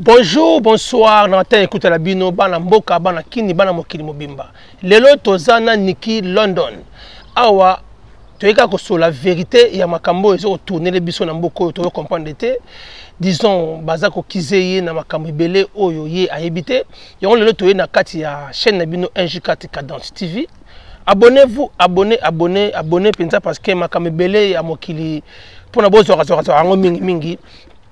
Bonjour, bonsoir, Nantin écoute la bino, bana mboka, bana kini, bana mokili mobimba. Lelo tozana Niki London. Awa, toyeka ko la vérité ya makambo ezo tourner les biso na mboko to comprendre te. Disons bazako kizeye na makambo belé oyo ye ayebite. Yon lelo toye na kati ya chaîne na bino NJ4 Cadence TV. Abonnez-vous, abonnez penza parce que makambo belé ya mokili pour na bozo razo mingi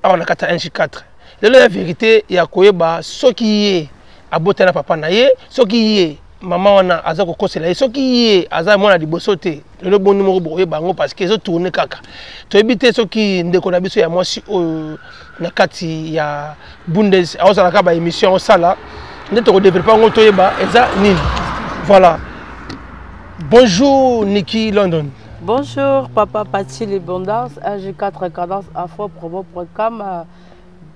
awa na kati ya NJ4. La vérité, il y a quoi ce qui est à botana papa naye, ce qui est maman on a azako kosela, ce qui est aza mona di bosote, le bon numéro boye bango parce qu'ils ont tourné kaka. To éviter ce qui ndekona biso ya moi si na kati ya Bundes, aza na kaba émission sala, neto ko développer ngo toyeba eza nini. Voilà. Bonjour Niki London. Bonjour Papa Paty Libondance, NJ4 Cadence Afro Promo.com.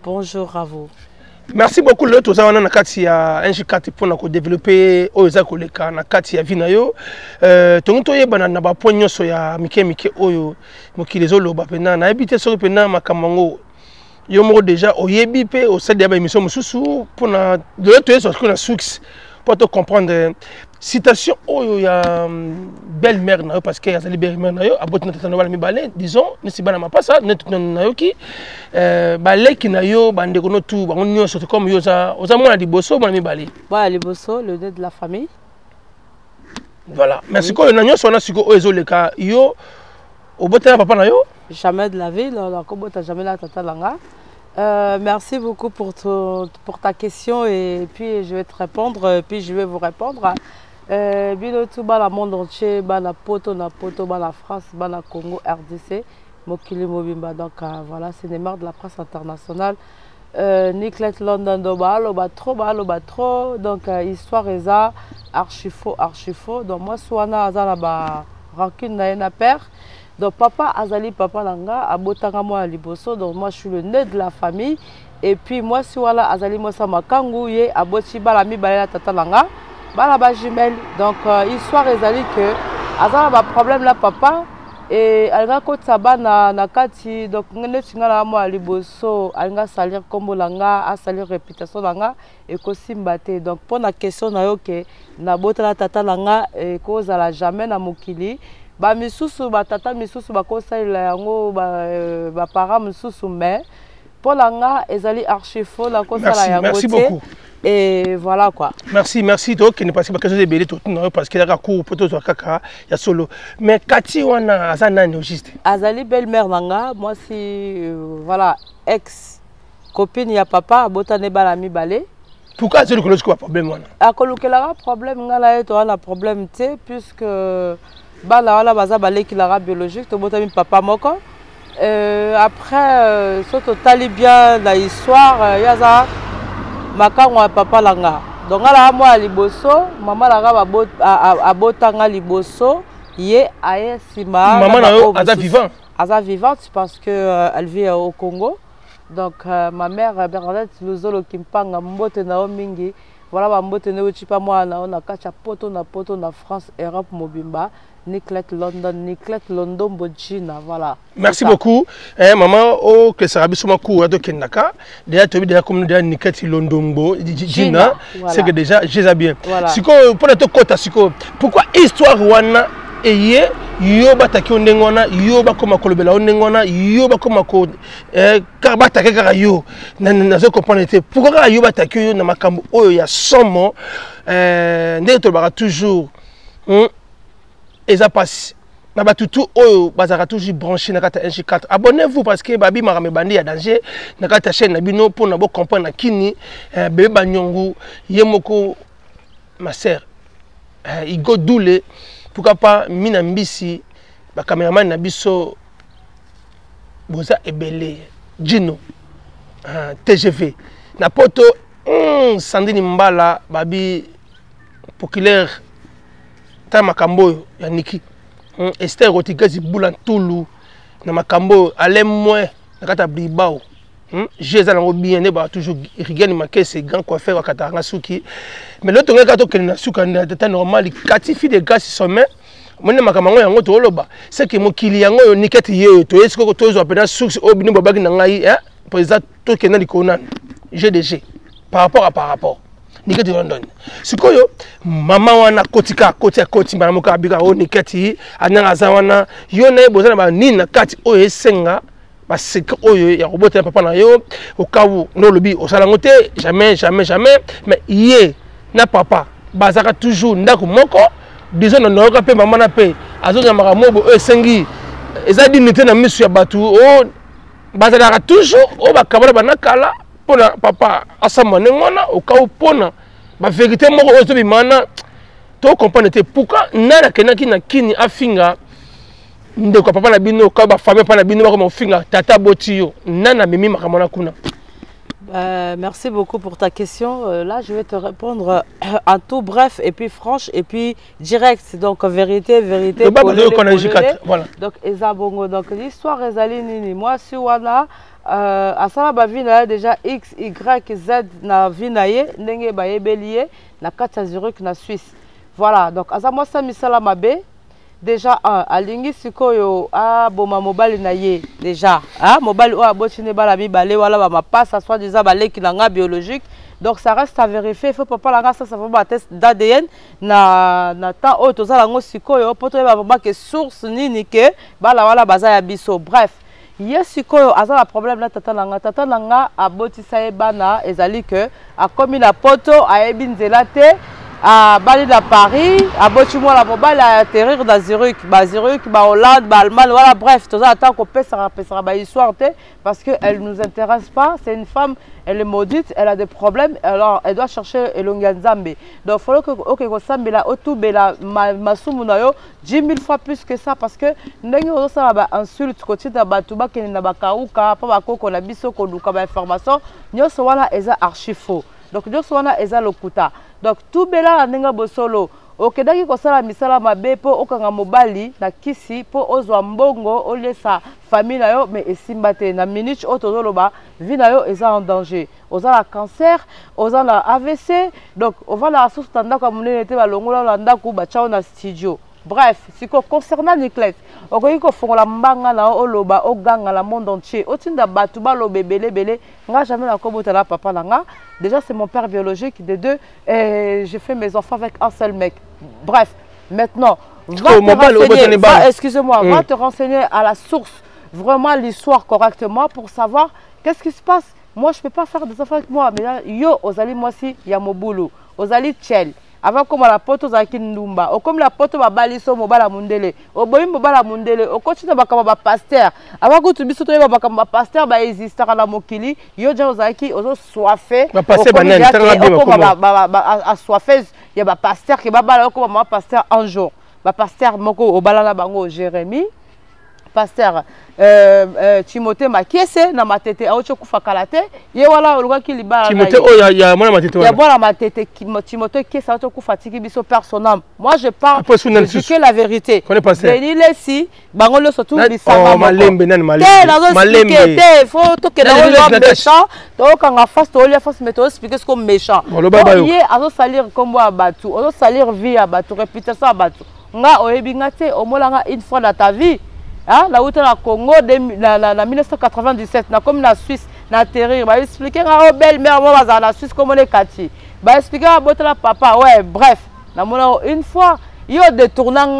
Bonjour à vous. Merci beaucoup le tout ça on a nakati ya NJ4 pour développer oza koleka nakati ya vinayo tonto yeba na ba ponyo so ya mike oyo mokili loba pena na ebite so pena makamango yo mo déjà oyebi pe au sein de ba émission mususu pour na de l'autre so na succès pour te comprendre citation oyo ya belle-mère na parce que ya belle-mère na yo aboti na tata mi balé disons ne si bana mapasa ne na yo ki balé ki na yo bande ko no tout ba nyo so comme yo za oza mona liboso mona mi balé voilà liboso le nez de la famille. Voilà merci ko na nyo so na siko ozo le ka yo oboti na papa na yo jamais de la vie la ko bota jamais la tata langa. Merci beaucoup pour ta question et puis je vais te répondre puis je vais vous répondre. Bino tout bas la monde entier, bas la poto, bas la France, bas la Congo, RDC, Mokili Mobimba. Donc voilà, c'est des marques de la presse internationale. Niclet London do ba trop. Donc histoire eza archi faux. Donc moi soana azala ba rancune na père. Donc papa azali papa langa abotanga moi liboso. Donc moi je suis le nez de la famille et puis moi si voilà azali moi sama kangu ye aboti bala mi bala tata langa. Bala ba jumelle. Donc histoire ezali que azala ba problème là papa et alga kota bana na kati donc ngene tingala moi liboso alga salir kombo langa a salir réputation langa et ko simbate. Donc pour la question na yo que na botala tata langa et cause à la jamais na mokili ba misusu ba tata misusu ba kosaila yango ba para misusu mais pour langa ezali archi faux la kosala yango. Merci beaucoup. Et voilà quoi. Merci toi qui ne passe pas quelque chose de belé tout parce qu'il y a cours pour toi kaka ya solo mais Kati wana azana no juste azali belle-mère nanga moi si voilà ex copine ya papa botane bala mi balé. Pourquoi c'est le quoi problème wana akolukela problème ngala eto wana problème té puisque bala wala baza balé ki la biologique to botami papa moko après soto tali bien la histoire yaza makango ya papa langa donc ala moi liboso mama langa abotanga liboso ye aye sima maman na yo aza vivante parce que elle vit au Congo donc ma mère Bernadette Luzolo Kimpanga mbote na o mingi voilà ba mbote ne uchi pa moi na kacha poto na France Europe mobimba Niclet London Bojina, voilà. Merci beaucoup. Maman, que ça rabis sur cours de Kenaka. Déjà, tu as déjà comme Niclet London Bojina. C'est que déjà, j'ai bien. Si pour être côté, pourquoi histoire wana eye yoba takio ndengona yoba koma kolobela ndengona yoba koma ko kabata kaka yo na zo comprendre pourquoi yoba takio na makambo oyo ya somo ndé to ba toujours et ça passe. Na batutu oyo bazaka toujours branché na kata NJ4. Abonnez-vous parce que babi marame bandi ya danger na kata chaîne na bino pour na bo comprendre na kini bébé banyongu yemoko ma sœur igo doule pourquoi pas mina mbisi ba cameraman na biso boza ebele Gino TGV na poto Sandini Mbala babi populaire makambo ya Niki Esther Rotigazi Boulantulu na makambo alem moins na kata Bribao Jéza na bien ne ba toujours rigani makese grand coiffeur wakata ngasuki mais l'autre ngaka to kelina suka na tata normal kati fi de grâce sommet mone makambo yango to loba c'est que mokili yango yo Niketi ye to esiko to zo apena succès obini babaki na ngai président to kenali konana GDG par rapport Niketi London sikoyo mama wana kotika banamoka abika o Niketi ananga za wana yo na bozana ba nina kati o esenga ba secret oyo ya robota papa na yo okawu no lobi osala ngote jamais mais yé na papa bazaka toujours ndako moko disons na ka pe mama na pe azonga maramobo o esengi eza dignité na misu ya batu o bazalaka toujours o bakabala banakala pona papa asama nengona okawu pona ba vérité moko o to bimana to comprendre te pourquoi nana kenaki na kini afinga ndeko papa na bino ka ba famille pa na bino ba ko finga tata botiyo nana mimi makamona kuna. Merci beaucoup pour ta question. Là, je vais te répondre en tout bref et puis franche et puis direct. Donc, vérité. Voilà. Donc, Ezabongo. Donc, l'histoire Ezali Nini. Moi, si Wana, à Salaba Vina, déjà X, Y, Z, na Vinaye, Nenge Baye Bélier, na Katia Zurich, na Suisse. Voilà. Donc, Azamo Samisala Mabe. Déjà, alingi sikoyo boma mobile na ye déjà mobile o abotine bala mi balé wala ba passe soit déjà balé qui langa biologique, donc ça reste à vérifier. Il faut pas langa ça va ba test d'ADN na temps o to za lango sikoyo poto ba ba que source nini ke bala wala baza ya biso. Bref, yes sikoyo aza la problème là tata langa abotisa e bana ezali que a commis la poto a ebinzela te à Bali de Paris, à Bochimo la mobile à atterrir dans Zurich, Hollande, Allemagne, voilà, bref, tout ça attend qu'on puisse faire histoire parce qu'elle ne nous intéresse pas. C'est une femme, elle est maudite, elle a des problèmes, alors elle doit chercher Elonganzambe. Donc il faut que Sambe la Otubela Masumunayo 10 000 fois plus que ça parce que nous ça va insulte côté de Batuba qui n'a pas kauka, pas ko na biso ko duka ba information, nous ça voilà eza archi faux. Donc nous ça wana eza lokuta. Donc tout bela nenga bosolo okedaki kosala misala mabe po okanga mobali na kisi po ozwa mbongo olesa famille na yo mais esimbate na minute otozoloba vie na yo eza en danger, ozala cancer, ozala AVC, donc on va la source tanda comme munete balongola landa ku ba chao na studio. Bref, si concernant Niclette, on a dit la mbanga na oloba oganga la monde entier. Otinda batuba lo bébélé belé, nga jamais la kobo la papa langa. Déjà c'est mon père biologique de deux et j'ai fait mes enfants avec un seul mec. Bref, maintenant excusez-moi, va te renseigner à la source, vraiment l'histoire correctement pour savoir qu'est-ce qui se passe. Moi je peux pas faire des enfants avec moi, mais là, yo ozali moi si ya mobulu, ozali tchel. Avant comme la poto za kindumba o comme la poto ba baliso mobala mundele o boyi mobala mundele o continue ba kama ba pasteur avant que tu biso to ba kama ba pasteur ba existera na mokili yo ja ozaki ozo soifé ba passer banane a soifé ya ba pasteur ke ba bala ko ba pasteur un jour ba pasteur moko o bala na bango Jérémie pasteur Timothée Makiese na matete aocho kufa kalate ye wala oluka kilibala Timothée o ya mwana matete ya mwana matete Timothée Kiesa aocho kufa tiki biso personnel. Moi je parle de la vérité. Denis Lessi bango le surtout bisanga malembe te faut to que dans méchant to kanga face to lia face méthode expliquer ce comme méchant ye azo salir kombo abatu azo salir vie abatu réputation abatu nga oyebinga te omolanga une fois dans ta vie. Ah, là où tu es au Congo, en 1997, comme la Suisse, na atterrir, bah expliquer à belle-mère, moi, dans la Suisse, comme on est Kati. Bah expliquer à la papa, ouais, bref. Une fois, il y a des tournants,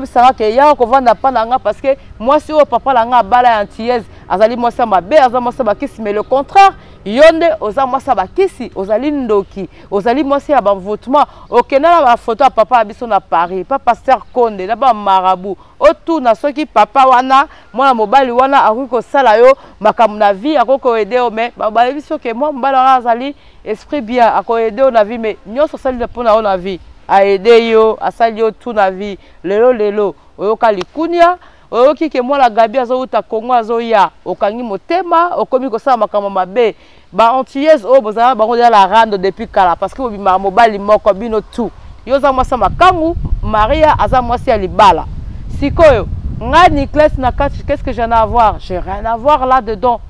ça que ya ko vanda pas nanga parce que moi si au papa langa bala antillaise, azali moi ça ma bé, azali moi ça ba kisi, mais le contraire, yonde oza moi ça ba kisi, ozali ndoki, ozali moi ça ba votement. Okena la photo à papa abiso na Paris, pas pasteur Konde, là ba marabout. Otu na soki papa wana, moi na mobali wana akuko sala yo, makamuna na vie akoko aider o mais ba ba biso que moi mbala azali esprit bien akoko aider na vie mais nyoso sali na pona na vie. A aider yo, a sali yo tout na vie. Lelo, oyoka likunia, oyoki ke moi la gabi azo uta Kongo azo ya, okangi motema, okomi ko sa makama mabe. Ba antillaise o bozala bango la rando depuis kala parce que obima mobali moko bino tout. Yo za mwasa makangu, Maria aza mwasi ya libala. Sikoyo, nga Niclette na kati, qu'est-ce que j'en ai à voir? J'ai rien à voir là-dedans.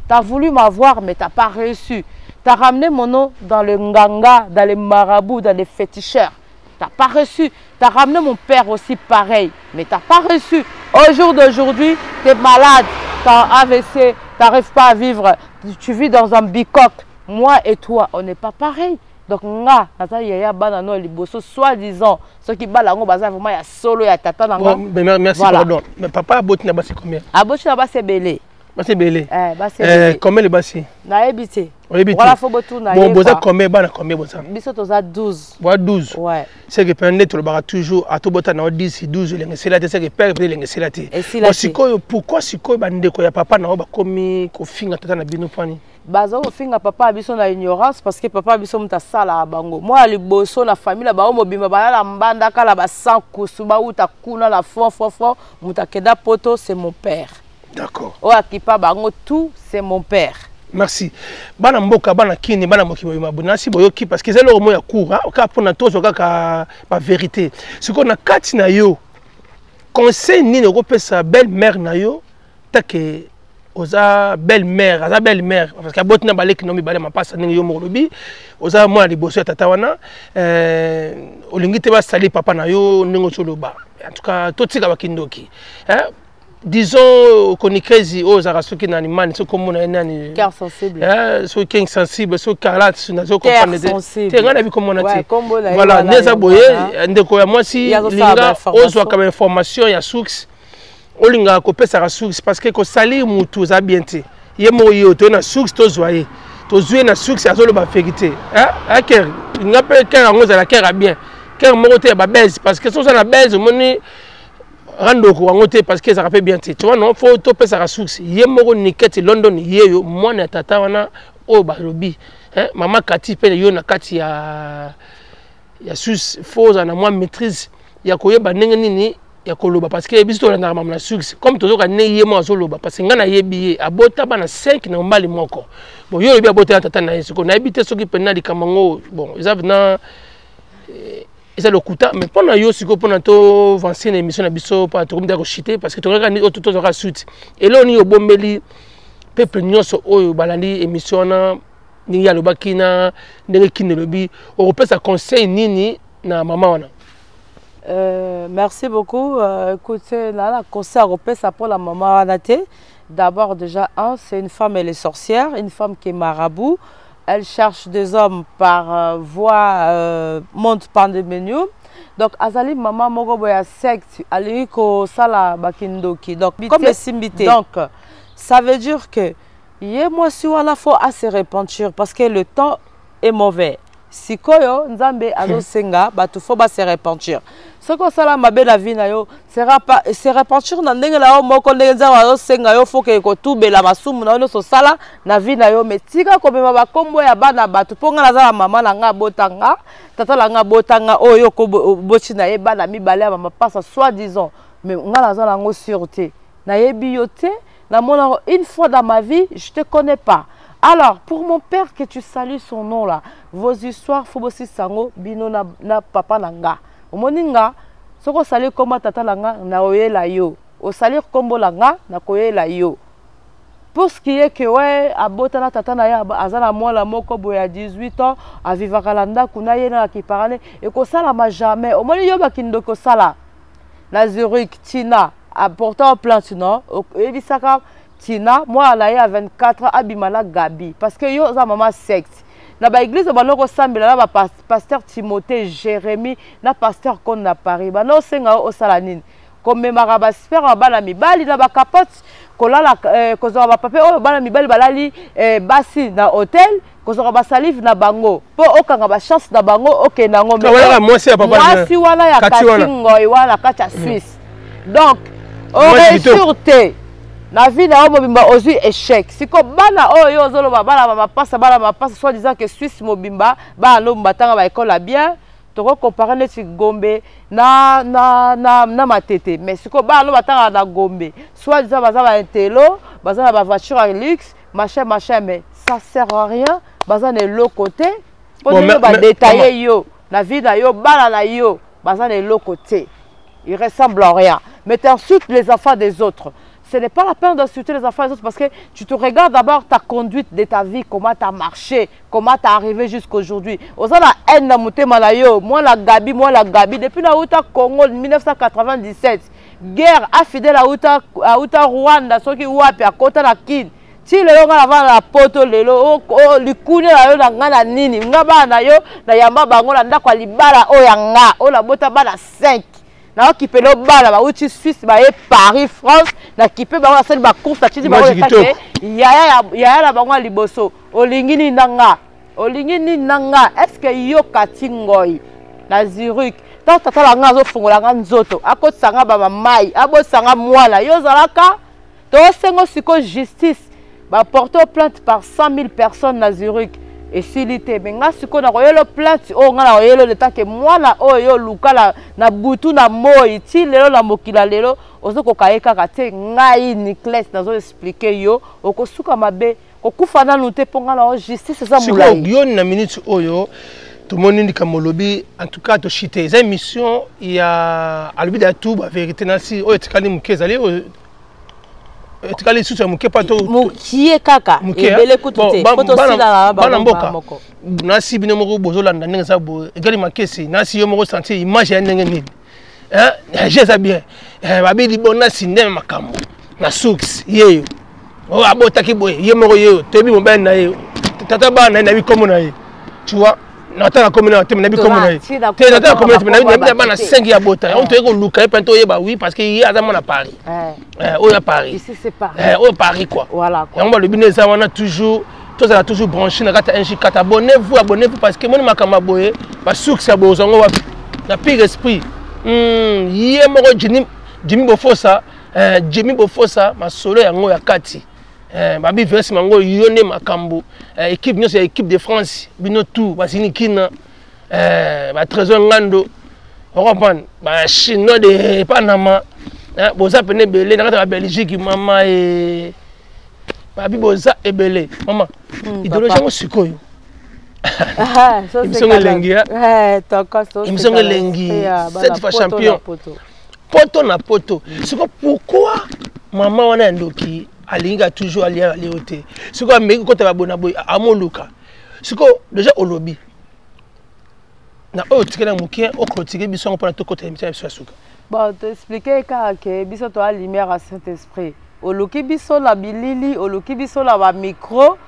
T'as voulu m'avoir mais t'as pas réussi. T'as ramené mon nom dans le nganga, dans les marabouts, dans les féticheurs. T'as pas reçu. T'as ramené mon père aussi pareil. Mais t'as pas reçu. Au jour d'aujourd'hui, t'es malade. T'as un AVC. T'arrives pas à vivre. Tu vis dans un bicoque. moi et toi, on n'est pas pareil. Donc, nga, nata yaya bana no liboso, soi-disant, ceux qui balango baza vraiment ya solo ya tata nanga. Merci, voilà. Pardon. Mais papa a botti na basi combien? A botti na basi belé. Basi belé. Basi belé. Combien les basi? Na ebité. Voilà, faut botou na bon, boza combien bana combien boza? Biso toza 12. Voilà 12. Ouais. C'est que pendant tout le bar toujours à tout bota na 10 12 les c'est là c'est que père peut les c'est là. Bon sikoyo pourquoi sikoyo bande ko ya papa na ba komi ko finga tata na bino pani? Bazo finga papa abiso na ignorance parce que papa abiso muta sala bango. Moi liboso na famille la ba mobimba ba la mbanda kala ba sankusu ba uta kuna la fond muta keda poto c'est mon père. D'accord. O akipa bango tout c'est mon père. Merci. Bana mboka bana kini bana mokibo mabuna si boyoki parce que c'est le mot ya court hein ka pona tozo ka ba vérité. Ce qu'on a kati na yo conseil ni ne repesa belle-mère na yo take oza belle-mère, aza belle-mère parce que botina baleki no mi bale mapasa ningi yo molobi oza moi liboso ya tata wana olingi te ba sali papa na yo ningo choloba. En tout cas totika bakindoki. Hein? Disons konikezi oza soki na nimani so komona nani cœur sensible so king sensible so kala na so comprendre te ngana bi komona te voilà voilà neza boye ndeko ya mwasi linga ozwa comme information ya source olinga ko pesa ka source parce que ko sali mutu za bien te ye mo yo to na source to zoye to zoye na source azolo ba vérité hein cœur ngape cœur ngoza la cœur bien cœur mo te ba baise parce que so ça na baise moni rando ko ngote parce que ça rappelle bien tu vois non faut to pesa ka source ye moko niketi London yeyo mwana tata wana o ba lobi hein mama kati pe yo na kati ya source faut na moi maîtrise ya koyeba ndenge nini ya koloba parce que biso na mama na source comme tozo ka ne ye mo azoloba parce que ngana yebi abota bana 5 na mbali moko bon yo lobi abota tata na yeso ko na ebite soki pena likamango bon ils avent c'est le kuta mais pendant yo siko pendant to avancer une émission na biso pas to comme da ko chiter parce que to regarde ni auto to ra suite et là on y obombeli peuple nyonso oyo balandi émission na ni ya lobakina ndenge kine lobi o repesa conseil nini na mama wana merci beaucoup écoutez là la conseil repesa pour la maman wana te d'abord déjà c'est une femme elle est sorcière une femme qui est marabout. Elle cherche des hommes par voie monte pandemonium. Donc azali maman moko boya secte aliko sala bakindoki. Donc comme simbité. Donc ça veut dire que yé moi si wala faut assez repentir parce que le temps est mauvais. Sikoyo nzambe azo senga batu faut ba se repentir. Ce que ça la mabe la vie na yo sera pas se repentir na ndenge la moko ndenge nzambe azo senga yo faut que ko tubela masumu na yo so sala na vie na yo mais tika ko bema ba kombo ya bana batu ponga na za mama na nga botanga tata la nga botanga oyo ko boti na ye bana mibale ya mama passa soi-disant mais nga na za la ngo sûreté na yebi yo te na mona une fois dans ma vie je te connais pas. Alors, pour mon père, que tu salues son nom là, vos histoires, Fobosi Sango, Bino na papa nanga. Au moninga, ce qu'on salue comme tata langa, na oye la yo. Au salir kombo langa, na koye la yo. Pour ce qui est que, ouais, à botana tata na ya, azana moi la moko boya 18 ans, à Vivakalanda, kuna yena qui parle, et ko sala ma jamais. Au moni yo bakindo ko sala. La Zurich, Tina, apportant plante, non? Et bisaka. Tina, moi à 24 ans, abimana Gabi. Parce que yo, za maman secte. Na ba église, ba loko sambela, na ba pasteur Timothée, Jérémie, na pasteur Kon na Paris. Ba no senga o salanine. Comme memara ba sper en bala mi bali na ba capote, kolala kozora ba pape o bala mi bali balali basi na hôtel, kozora ba salive na bango. Po okanga ba chance na bango okenango mais. Voilà, moi c'est papa. Moi si wana ya katingo e wana kacha Suisse. Donc, on sûreté. Na vie na mobimba ozu échec. Siko bana oyo zoloba bana mama passa soit disant que Suisse mobimba ba no mbatanga ba école bien to comparer neti Gombe na matete mais siko ba no batanga na Gombe soit disant baza ba intello baza na ba voiture à luxe machin mais ça sert à rien baza na l'autre côté pour nous ba détailler yo na vie na yo bana na yo baza na l'autre côté il ressemble à rien mais tu insultes les enfants des autres. Ce n'est pas la peine d'insulter les enfants des autres parce que tu te regardes d'abord ta conduite de ta vie, comment tu as marché, comment tu es arrivé jusqu'aujourd'hui. Osa la haine na mutema na yo, moi la Gabi, depuis la Outa Congo 1997, guerre affidèle à Outa Rwanda, ceux qui ouapi à côté la Kin, ti lelo nga na la poto lelo o likuni na yo na nga na nini nga ba na yo na yamba bango na ndako libala o ya nga o la bota ba na 5 na okipe lo bala ba uti Suisse ba e Paris France na kipe ba na sali ba course ti ba ko ya la bango liboso olingi ni nanga est-ce que yo katingoi na Zurich tata la nga zo fungola nga nzoto akotanga ba mai abosanga mwala yo zalaka to sengo siko justice ba porter plainte par 100 000 personnes na Zurich et silité mais nga siko na koyelo plainte o nga na koyelo le temps que mwala oyo lukala na butu na moi ti lelo na mokila lelo ozo kokayeka kate ngai Niclès nazo expliquer yo okosuka mabe kokufa na nute ponga la justice za mulai siko yo na minute oyo tout le monde dit que Molobi, en tout cas, tu as une émission, il y a à l'objet de tout, la vérité, si tu as dit que tu as dit tu as dit que tu as dit kaka ebele kutute poto sila ba moko nasi bino moko bozolanda ndenge za bo egali makesi nasi yo moko sentir image ya ndenge nini je sais bien babili bona sinde makambo na suks yeyo o abota ki boye ye moko yeyo tebi mo ben na ye tata ba na bi komo na ye tu vois nata na communauté na bi komo na ye te nata na communauté na bi ba na 5 ya bota on te ko luka pento ye ba oui parce que il y a dans à Paris o ya Paris ici c'est Paris o Paris quoi voilà quoi on va le bineza wana toujours tous a toujours branché na kata NJ4 abonnez-vous parce que moi makama boye ba suks ya bozongo wa na pire esprit ye moko Jimmy Bofosa masolo yango ya kati babi verse mango yone makambo équipe nyonso ya équipe de France bino tout basini kina ba trésor ngando on comprend ba chinois de Panama boza pene belé na kata Belgique mama et babi boza ebele mama idéologie ngo sikoyo ça c'est lengi cette fois champion poto na poto c'est pourquoi maman wana ndoki alinga toujours ali ote c'est quoi mais quand va bona boy amoluka c'est quoi déjà olobi na o tikela mukie o critiquer biso pour to côté émission sur suka bon te expliquer que biso to a lumière à Saint-Esprit oloki biso la bilili oloki biso la ba micro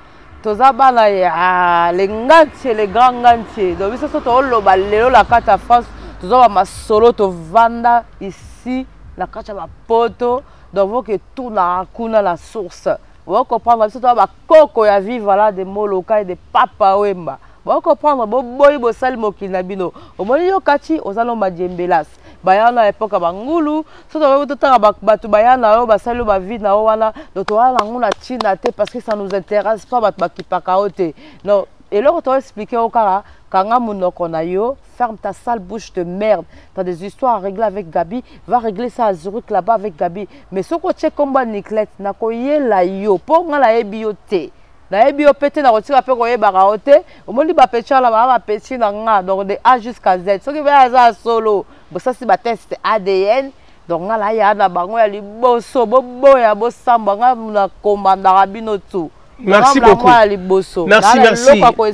toza bana ya les ngantier les grands ngantier donc biso to loba lelo la carte à France toza ba masolo to vanda ici la carte ba poto donc faut que tout na kuna la source on comprendre biso to ba koko ya vivre là des mots locaux et des papa wemba on comprendre bo boy bo sal mokina bino o moni yo kati ozalo majembelas bayana époque bangulu soto to tanga batu bayana yo basalo ba vie na wana donc wana nguna tina te parce que ça nous intéresse pas batu bakipaka ote non et là on t'a expliqué au kara kanga munoko na yo ferme ta sale bouche de merde. T'as des histoires à régler avec Gabi. Va régler ça à Zurich là-bas avec Gabi. Mais ce que tu combat Niclès, n'a pas eu la yo. Pour moi la ebioté. La ebiopété n'a retiré après qu'on ait baraoté. Au moins il va pécher là, va pécher dans nga donc de A jusqu'à Z. Ce qui va être solo. Bon ça c'est ma test ADN. Donc là il y a na bango ya liboso bobo ya bosamba nga na commandara bino tout. Merci beaucoup.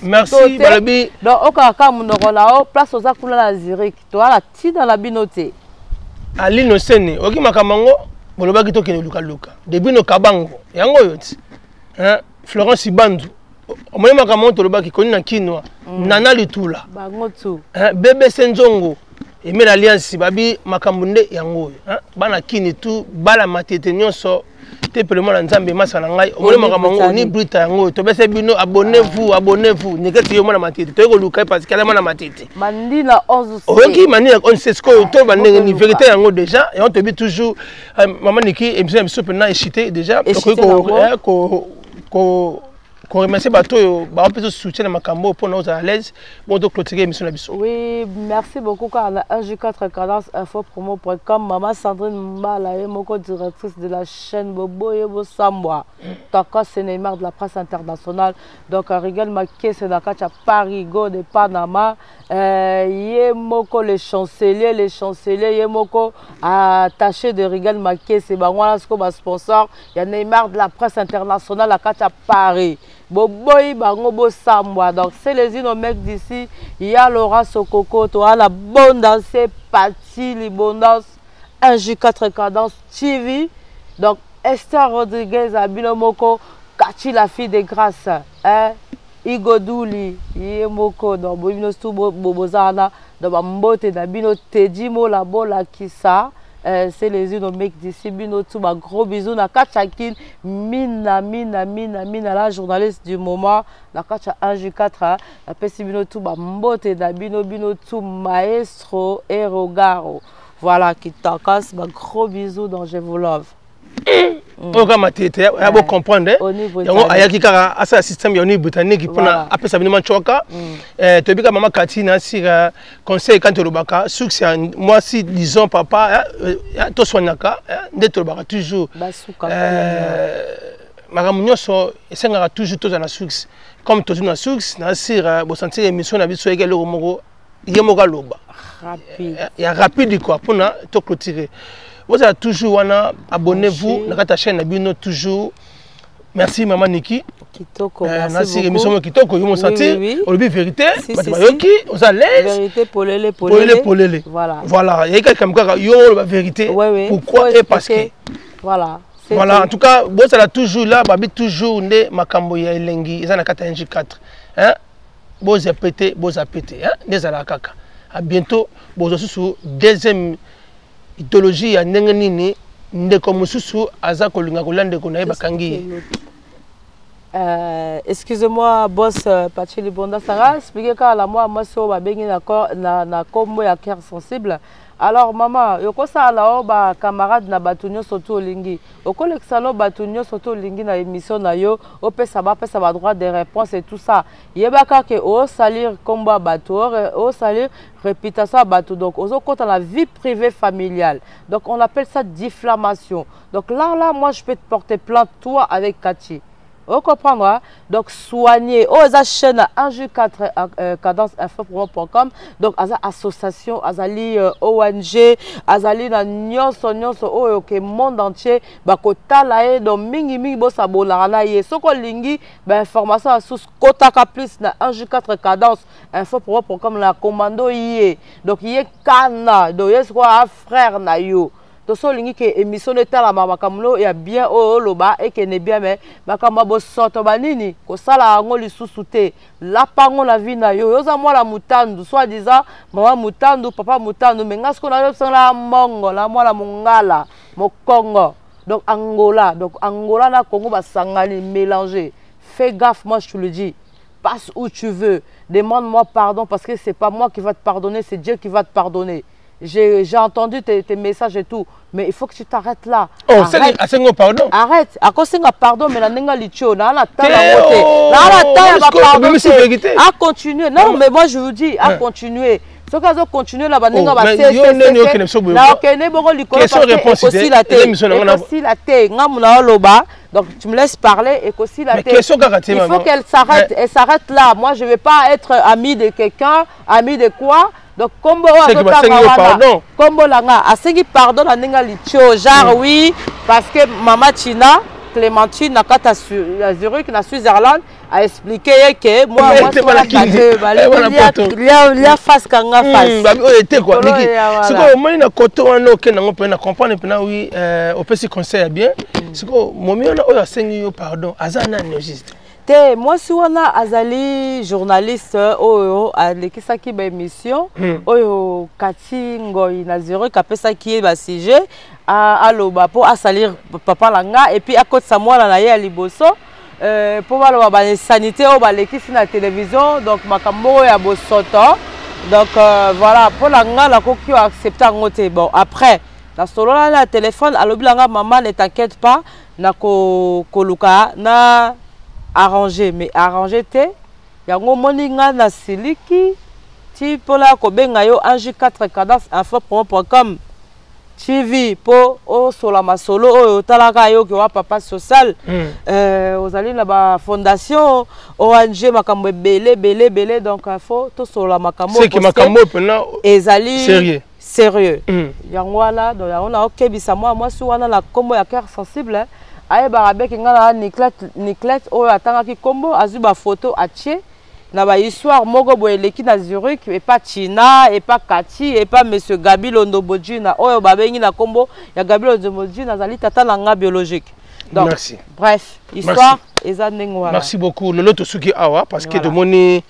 Merci Balobi. Donc au kaka munoko là place aux akula la Zurich. Toi la ti dans la binoté. Ali no sene oki makamango boloba kito kene luka depuis no kabango yango yoti Florence Ibandu omoye makamango toloba ki koni na kinwa nana litula bango tu bébé Senjongo et l'alliance babi makambunde yango bana kini tu bala matete nyonso te pellement la nzambe masa na ngai omole makamango ni brita yango to bese bino abonnez-vous nekati yo mona matete to luka parce que la mona matete mandina 11 oki mandina 11 ce que to bandenge ni vérité yango déjà et on te dit toujours maman Niki émission pena échité déjà qu'on remercie bateau ba peut soutien na makambo pour nous à l'aise bon donc clôturer émission na biso. Oui, merci beaucoup car la 1J4 cadence infopromo.com maman Sandrine Mbala et moko directrice de la chaîne Bobo Yebo Sambwa. Taka Sénémar de la presse internationale donc Rigel Maké c'est dans à Paris go de Panama Yemoko les chanceliers Yemoko attaché de Rigel Maké c'est bangwana ce comme sponsor il y a Neymar de la presse internationale à Paris. Boboy bango Sambwa donc c'est les inomèques d'ici il y a Laura Sokoko tu as la bonne danse partie l'abondance 1J4 cadence TV donc Esther Rodriguez Abinomoko Kati la fille de grâce, Igodouli, Yemoko, dans Bobino Stubo, Bobozana, dans Mbote, dans Bino Tedimo, la bola Kissa, c'est les unes au mec d'ici, Bino Tuba, gros bisous, na Kachakin, mina, la journaliste du moment, la Kacha 1J4, la Pessi Bino Tuba, Mbote, dans Bino Tu, maestro, Erogaro. Voilà, qui t'encasse, gros bisous, donc je vous love. On va comprendre. Il y a un système britannique qui peut appeler ça vraiment choka. Tu as maman Katina si conseil quand tu le moi si disons papa to soignaka d'être le toujours. Maramunyo so esengara toujours tous dans la source comme tous dans la source na sira bo sentir émission na biso égale au moro yemoga loba. Rapide. Il y a rapide quoi pour na to clôturer. Vous avez toujours abonnez-vous à la chaîne Nabino toujours. Merci maman Niki. Kitoko. Merci émission Kitoko. Vous sentez on le vérité. Vous allez. Vérité polélé. Voilà. Voilà. Il y a quelqu'un qui a la vérité. Pourquoi et parce que. Voilà. Voilà. En tout cas, vous êtes toujours là. Babi toujours né Makambo ya Elengi. Ils en a 4 hein. Vous appétez. Hein. Des à la kaka. À bientôt. Vous êtes sur deuxième idéologie ya ndenge nini ndeko mususu aza kolinga kolande ko na bakangi. Excusez-moi boss Pacheli Bonda Sara expliquer ka la moi so ba bengi na kombo ya cœur sensible. Alors maman yoko sala o ba camarade na batunyo soto lingi okolekisa lo batunyo soto lingi na émission na yo opesa ba droit de réponse et tout ça yebaka ke o salir komba bato o salir réputation bato donc ozo compte la vie privée familiale donc on appelle ça diffamation donc là moi je peux te porter plainte toi avec Kati. Vous comprendrez? Donc, soigner. Oh, la chaîne 1J4 cadence-info.com. Donc, à association, azali ONG, azali na nyonso oh que monde entier ba kota lae donc mingi bo sabola na ye soko lingi ba information à sous kota plus na 1J4 cadence-info.com la commando yé. Donc, yé kana, donc yé quoi frère na yo. So lingi ke émission de tala mamakamlo ya bien loba et que ne bien mais makamba bo soto banini ko sala ngo lisusu te la pango la vie na yo yoza moi la mutandu soit disant maman mutandu papa mutandu mais ngasko na yo la mongo la moi la mongala mo Congo donc Angola na Congo ba sangani mélangé fais gaffe moi je te le dis passe où tu veux demande-moi pardon parce que c'est pas moi qui va te pardonner c'est Dieu qui va te pardonner. J'ai entendu tes messages et tout, mais il faut que tu t'arrêtes là. Oh, c'est pardon. Arrête. À cause de pardon, mais la nenga licho, na la taille à côté. Na la taille à pardon. À continuer. Non, mais moi je vous dis, à continuer. Ce qu'ils ont continué là, bah nenga bah c'est. Na ok, ne bon lui connaît parce que aussi la tête. Aussi la tête. Nga muna loba. Donc tu me laisses parler et aussi la tête. Il faut qu'elle s'arrête. Elle s'arrête là. Moi je vais pas être ami de quelqu'un, ami de quoi. Donc, combo pardon. Combo langa, asengi pardon na ninga licho, genre oui, parce que maman Tina, Clémentine, na kata Zurich, na Switzerland, a expliqué que moi, il y a face kanga face. C'est quoi, moi, na koto wana ok na ngopena comprendre pena oui, on peut se conseiller bien. C'est quoi, moi, on a asengi pardon, azana juste. Moi, si on a azali journaliste à l'équipe ba émission, Kati Ngoy Naziro kapesa qui ba sujet à loba pour à salir papa langa et puis à côté Samuel na ye liboso pour ba ba sanité au ba l'équipe na télévision donc makambo ya bosoto donc voilà pour langa la kokio accepter ngote bon après la solo la téléphone à lobilanga maman ne t'inquiète pas na koluka na arrangé mais arrangé te yango moninga na siliki ti pola ko benga yo 1J4 cadence-info.com TV po o sola masolo o talaka yo ki wa papa social ozali na ba fondation ONG makambo belé donc info to sola makambo c'est que makambo pena ezali sérieux yango wala donc on a okebisa moi si wana la kombo ya cœur sensible aye barabek ngala Niclette oyo atangaki kombo azu ba photo atie na ba histoire moko boeleki na Zurich et pas Tina et pas Kati et pas monsieur Gabi Londobodjina oyo babengi na kombo ya Gabi Londobodjina zali tata na nga biologique donc merci. Bref histoire Merci beaucoup. Le lot suki awa parce que de moni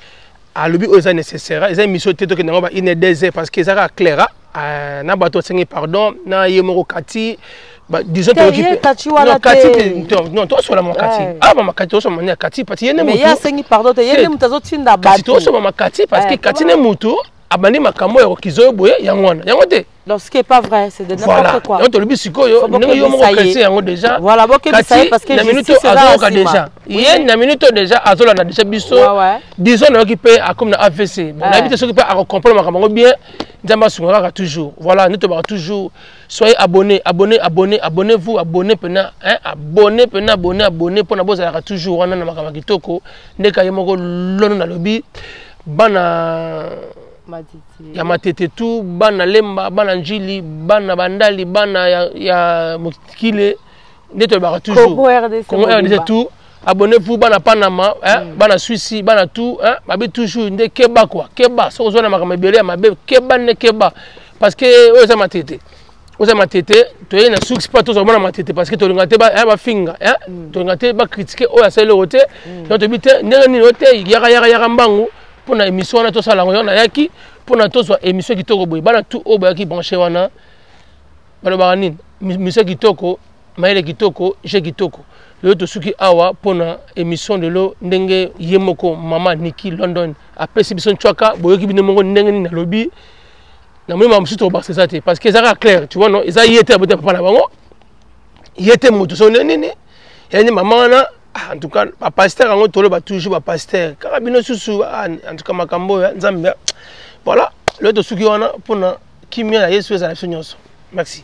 à l'obi est nécessaire. Les émissions této que n'avons pas une désert parce que ça a clair. Na bato sengi pardon na yemoro kati. Disons que non toi sur la mon kati. Ah maman kati toi sur mon kati parce que yene mutu. Mais ya sengi pardon te yene mutazo tinda bato. Toi sur maman kati parce que kati ne mutu abandi makambo ya kizo boye yangona. Yangote. Non, ce qui n'est pas vrai, c'est de n'importe quoi. Voilà. Déjà. Voilà, parce que justice est déjà. Il y a une minute déjà, Azola a déjà biso. Disons qu'on peut comme la AVC. On habite ceux qui peuvent comprendre bien. Nous toujours. Voilà, nous devons toujours. Soyez abonnés, abonnez-vous, abonnez pena, abonnez pour la bosse toujours. On a un kitoko. Neka yemoko lono na lobby. Bana. Ya matete tout bana lemba bana njili bana bandali bana ya mukile neto ba toujours Congo RDC tout abonnez-vous bana Panama bana Suisse bana tout babi toujours nde keba quoi keba so zona makamebele ya mabe keba ne keba parce que oza matete to yena succès pas to zona matete parce que to ngate ba finga to ngate ba critiquer o ya selo roté to bité ndeni roté yaka mbangu pour na émission na to sala ngona yaki pour na to so émission kitoko boy bana tout o ba ki branché wana bana ba nini émission kitoko maile kitoko je kitoko le to suki awa pour na émission de lo ndenge yemoko mama Niki London après émission chwaka boyoki bine mongo ndenge ni na lobby na moi ma msuto ba c'est ça parce que ça clair tu vois non ils a yete abote papa na bango yete moto so nini yani mama na en tout cas ba pasteur ngo tolo ba toujours ba pasteur karabino susu en tout cas makambo ya nzambe voilà le to suki wana pour na kimia ya Yesu za la nyonso merci.